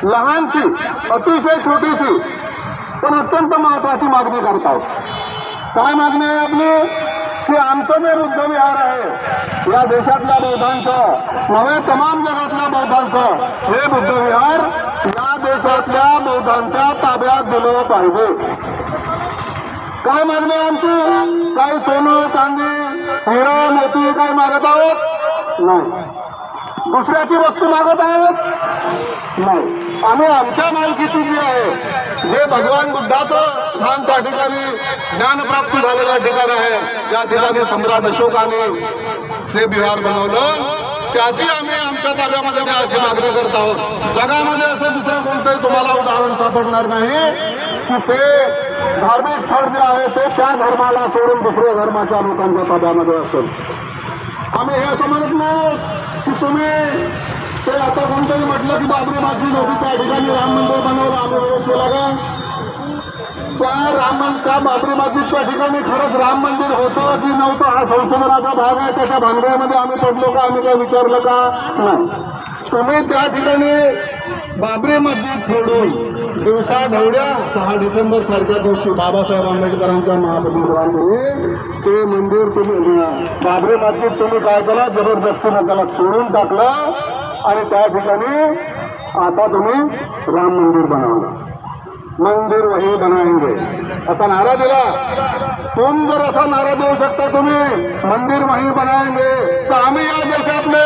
लहानशी अतिशय छोटीशी पण अत्यंत महत्वाची मागणी करतात. काय मागणी आहे आपली? की आमचं जे बुद्ध विहार आहे या देशातल्या बौद्धांचं नव्हे तमाम जगातल्या बौद्धांचं हे बुद्ध विहार या देशातल्या बौद्धांच्या ताब्यात दिलं पाहिजे. काय मागणी आहे आमची? काय सोनं चांदी हिरा मोती काय मागत आहोत? नाही. दुसऱ्याची वस्तू मागत आहोत? नाही. आम्ही आमच्या मालकीची जी आहे, जे भगवान बुद्धाचं स्थान त्या ठिकाणी ज्ञानप्राप्ती झालेलं ठिकाण आहे, ज्या ठिकाणी सम्राट अशोकाने ते विहार बनवलं, त्याची आम्ही आमच्या ताब्यामध्ये द्या अशी मागणी करत आहोत. जगामध्ये असं दुसरं कोणतंही तुम्हाला उदाहरण सापडणार नाही की ते धार्मिक स्थळ जे आहे ते त्या धर्माला सोडून दुसऱ्या धर्माच्या लोकांच्या ताब्यामध्ये असेल. आम्ही हे असं म्हणत नाही की तुम्ही ते आता कोणतरी म्हटलं की बाबरी मस्जिद होती त्या ठिकाणी राम मंदिर बनवलं, आम्ही विरोध केला का? त्या बाबरी मस्जिदच्या ठिकाणी खरंच राम मंदिर होतं की नव्हतं हा संशोधनाचा भाग आहे. त्याच्या भानगडीमध्ये आम्ही पडलो का? आम्ही काय विचारलं का? नाही. तुम्ही त्या ठिकाणी बाबरी मस्जिद फोडून दिवसा ढवळ्या 6 डिसेंबर सारख्या दिवशी बाबासाहेब आंबेडकरांच्या महापरिनिर्वाणाने ते मंदिर तुम्ही बाबरी मस्जिद तुम्ही काय केलं? जबरदस्तीनं त्याला सोडून टाकलं आणि त्या ठिकाणी आता तुम्ही राम मंदिर बनवलं. मंदिर वही बनाएंगे असा नारा दिला. तुम जर असा नारा देऊ शकता तुम्ही मंदिर वही बनाएंगे, तर आम्ही या देशातले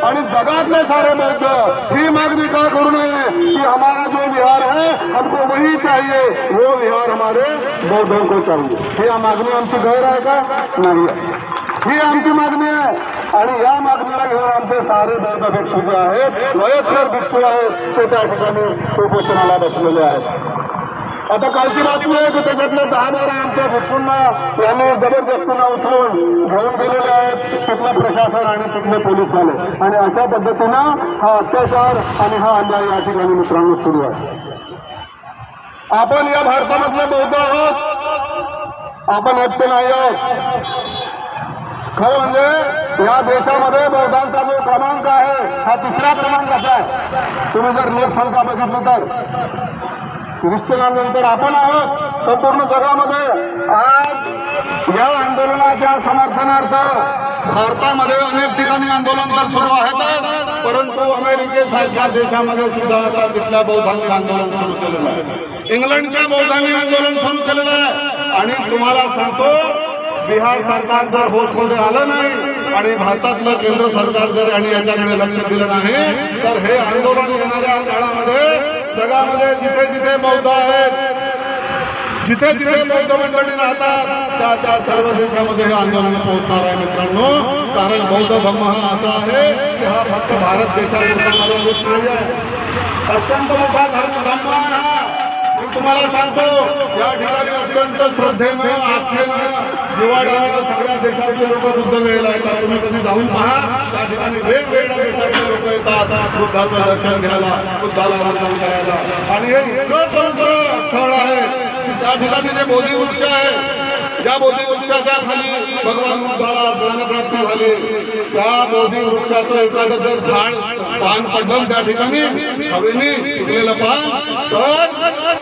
आणि जगातले सारे बौद्ध ही मागणी का करू नये कि हमारा जो विहार है हमको वही चाहिए, वो विहार हमारे बौद्धों को चाहिए. ही मागणी आमची गैर आहे का? नाही. ही आमची मागणी आहे आणि या मागणीला घेऊन आमचे सारे बौद्ध भिक्षू जे आहेत, वयस्कर भिक्षू आहेत, ते त्या ठिकाणी उपोषणाला बसलेले आहेत. आता कालची बातमी आहे की त्याच्यातले 10-12 आमच्या भिक्षूंना यांनी जबरदस्तीनं उचलून घेऊन गेलेले आहेत तिथलं प्रशासन आणि तिथले पोलीस वाले, आणि अशा पद्धतीनं हा अत्याचार आणि हा अन्याय या ठिकाणी मित्रांनो सुरू आहे. आपण या भारतामधले बौद्ध आहोत, आपण एकटे नाही आहोत. खरं म्हणजे या देशामध्ये बौद्धांचा जो क्रमांक आहे हा 3रा क्रमांकाचा आहे. तुम्ही जर लोकसंख्या बघितलं तर ख्रिश्चनानंतर आपण आहोत संपूर्ण जगामध्ये. आज या आंदोलनाच्या समर्थनार्थ भारतामध्ये अनेक ठिकाणी आंदोलन तर सुरू आहेत, परंतु अमेरिकेसारख्या देशामध्ये सुद्धा आता तिथल्या बौद्धांनी आंदोलन सुरू केलेलं आहे. इंग्लंडच्या बौद्धांनी आंदोलन सुरू केलेलं आहे. आणि तुम्हाला सांगतो, बिहार सरकार जर होशमध्ये आलं नाही आणि भारतातलं केंद्र सरकार जर आणि याच्याकडे लक्ष दिलं नाही तर हे आंदोलन येणाऱ्या काळामध्ये जगामध्ये जिथे जिथे बौद्ध आहेत, जिथे जिथे बौद्ध मंडळी राहतात त्या सर्व देशामध्ये हे आंदोलन पोहोचणार आहे मित्रांनो. कारण बौद्ध धर्म हा असा आहे की हा फक्त भारत देशापुरता मर्यादित नाही आहे, अत्यंत मोठा धर्म आहे हा. मी तुम्हाला सांगतो, या ठिकाणी अत्यंत श्रद्धेनं आस्थेनं जिव्हाळ्यानं सगळ्या देशातले लोक बुद्ध वेळेला येतात. तुम्ही कधी जाऊन पहा, त्या ठिकाणी वेगवेगळ्या देशातले लोक येतात बुद्धाचं दर्शन घ्यायला, बुद्धाला वंदन करायला. आणि हे इतकं पवित्र स्थळ आहे की त्या ठिकाणी जे बोधिवृक्ष आहे, ज्या बोधिवृक्षाच्या खाली भगवान बुद्धाला ज्ञानप्राप्ती झाली, त्या बोधिवृक्षाचं एखादं जर झाड पान पडलं त्या ठिकाणी हवेने पिकलेलं पान, तर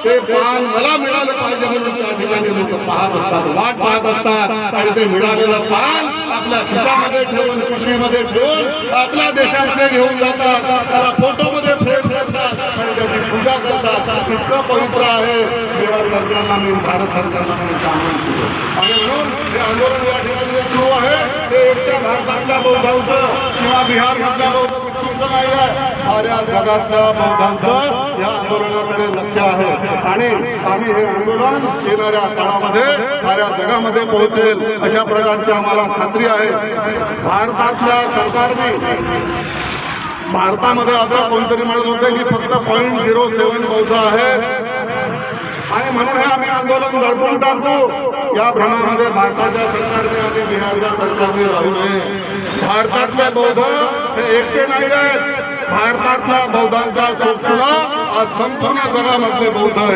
ते पान मला मिळालं पाहिजे म्हणून त्या ठिकाणी लोक पाहत असतात, वाट पाहत असतात. आणि ते मिळालेलं पान आपल्या खिशामध्ये ठेवून, पिशवीमध्ये ठेवून आपल्या देशामध्ये घेऊन जातात, त्याला फोटोमध्ये फ्रेम करतात आणि त्याची पूजा करतात. इतकं पवित्र आहे. बिहार सरकारला मी भारत सरकारला सांगून, आणि म्हणून हे आंदोलन या ठिकाणी सुरू आहे ते एकट्या भारतातल्या बौद्धांचं किंवा बिहार मधल्या बौद्ध भिक्षूंचं नाही आहे, साऱ्या जगातल्या बौद्धांचं या आंदोलनाकडे लक्ष आहे. आणि आम्ही हे आंदोलन येणाऱ्या काळामध्ये साऱ्या जगामध्ये पोहोचेल अशा प्रकारची आम्हाला खात्री आहे. भारतातल्या सरकारने भारतामध्ये आता कोणतरी म्हणत होते की फक्त 0.07 बौद्ध आहेत आणि म्हणून हे आम्ही आंदोलन दडपून टाकू. या भ्रमामध्ये भारताच्या सरकारने आणि बिहारच्या सरकारने राहू नये. भारतातले बौद्ध हे एकटे नाही आहेत. भारतातल्या बौद्धांच्या चोखला आज संपूर्ण जगामधले बौद्ध आहेत.